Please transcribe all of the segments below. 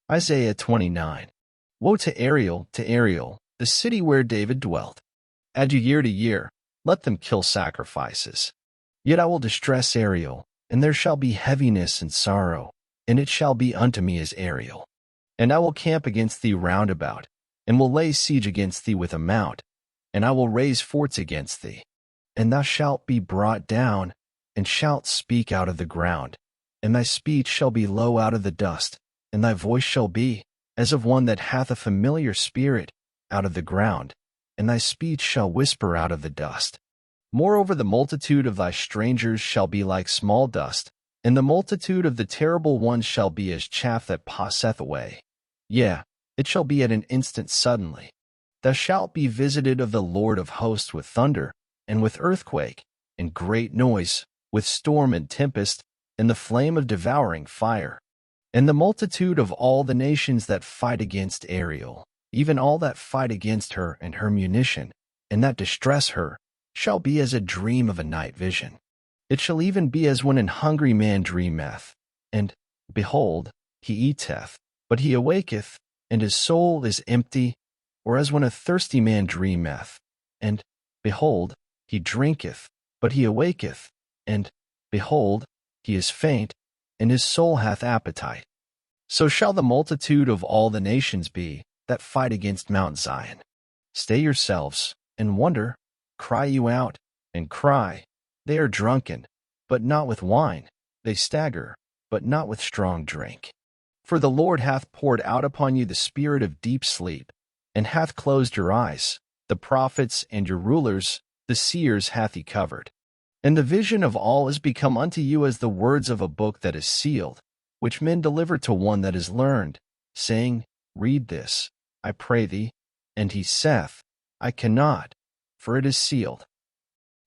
Isaiah 29. Woe to Ariel, the city where David dwelt. Add you year to year, let them kill sacrifices. Yet I will distress Ariel, and there shall be heaviness and sorrow, and it shall be unto me as Ariel. And I will camp against thee round about, and will lay siege against thee with a mount, and I will raise forts against thee. And thou shalt be brought down, and shalt speak out of the ground, and thy speech shall be low out of the dust, and thy voice shall be as of one that hath a familiar spirit out of the ground, and thy speech shall whisper out of the dust. Moreover, the multitude of thy strangers shall be like small dust, and the multitude of the terrible ones shall be as chaff that passeth away. Yea, it shall be at an instant suddenly. Thou shalt be visited of the Lord of hosts with thunder, and with earthquake, and great noise, with storm and tempest, and the flame of devouring fire. And the multitude of all the nations that fight against Ariel, even all that fight against her and her munition, and that distress her, shall be as a dream of a night vision. It shall even be as when an hungry man dreameth, and, behold, he eateth, but he awaketh, and his soul is empty, or as when a thirsty man dreameth, and, behold, he drinketh, but he awaketh, and, behold, he is faint, and his soul hath appetite. So shall the multitude of all the nations be that fight against Mount Zion. Stay yourselves, and wonder, cry you out, and cry. They are drunken, but not with wine. They stagger, but not with strong drink. For the Lord hath poured out upon you the spirit of deep sleep, and hath closed your eyes. The prophets and your rulers, the seers hath he covered. And the vision of all is become unto you as the words of a book that is sealed, which men deliver to one that is learned, saying, Read this, I pray thee. And he saith, I cannot, for it is sealed.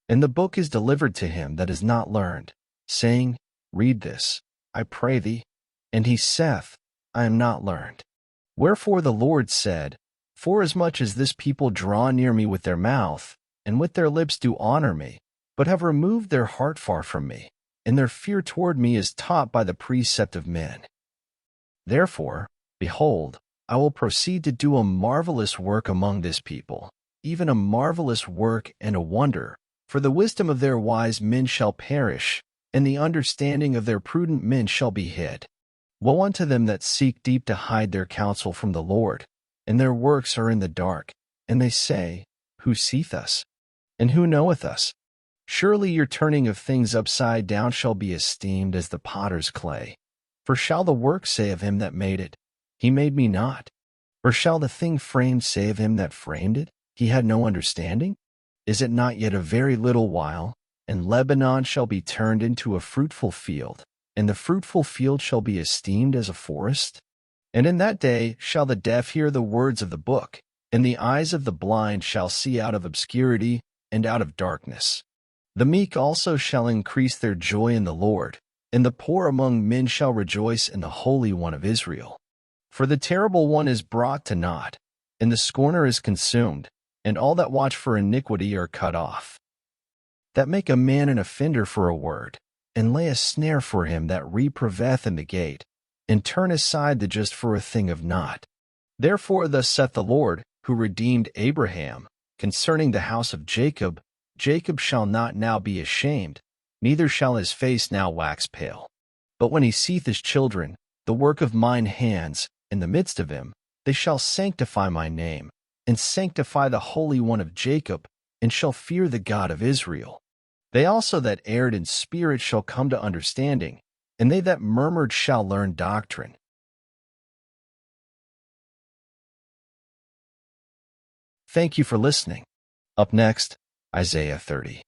And the book is delivered to him that is not learned, saying, Read this, I pray thee. And he saith, I am not learned. Wherefore the Lord said, Forasmuch as this people draw near me with their mouth, and with their lips do honor me, but have removed their heart far from me, and their fear toward me is taught by the precept of men. Therefore, behold, I will proceed to do a marvelous work among this people, even a marvelous work and a wonder, for the wisdom of their wise men shall perish, and the understanding of their prudent men shall be hid. Woe unto them that seek deep to hide their counsel from the Lord, and their works are in the dark, and they say, Who seeth us? And who knoweth us? Surely your turning of things upside down shall be esteemed as the potter's clay. For shall the work say of him that made it, He made me not? Or shall the thing framed say of him that framed it, He had no understanding? Is it not yet a very little while, and Lebanon shall be turned into a fruitful field, and the fruitful field shall be esteemed as a forest? And in that day shall the deaf hear the words of the book, and the eyes of the blind shall see out of obscurity and out of darkness. The meek also shall increase their joy in the Lord, and the poor among men shall rejoice in the Holy One of Israel. For the terrible one is brought to naught, and the scorner is consumed, and all that watch for iniquity are cut off. That make a man an offender for a word, and lay a snare for him that reproveth in the gate, and turn aside the just for a thing of naught. Therefore thus saith the Lord, who redeemed Abraham, concerning the house of Jacob, Jacob shall not now be ashamed, neither shall his face now wax pale. But when he seeth his children, the work of mine hands, in the midst of him, they shall sanctify my name, and sanctify the Holy One of Jacob, and shall fear the God of Israel. They also that erred in spirit shall come to understanding, and they that murmured shall learn doctrine. Thank you for listening. Up next, Isaiah 30.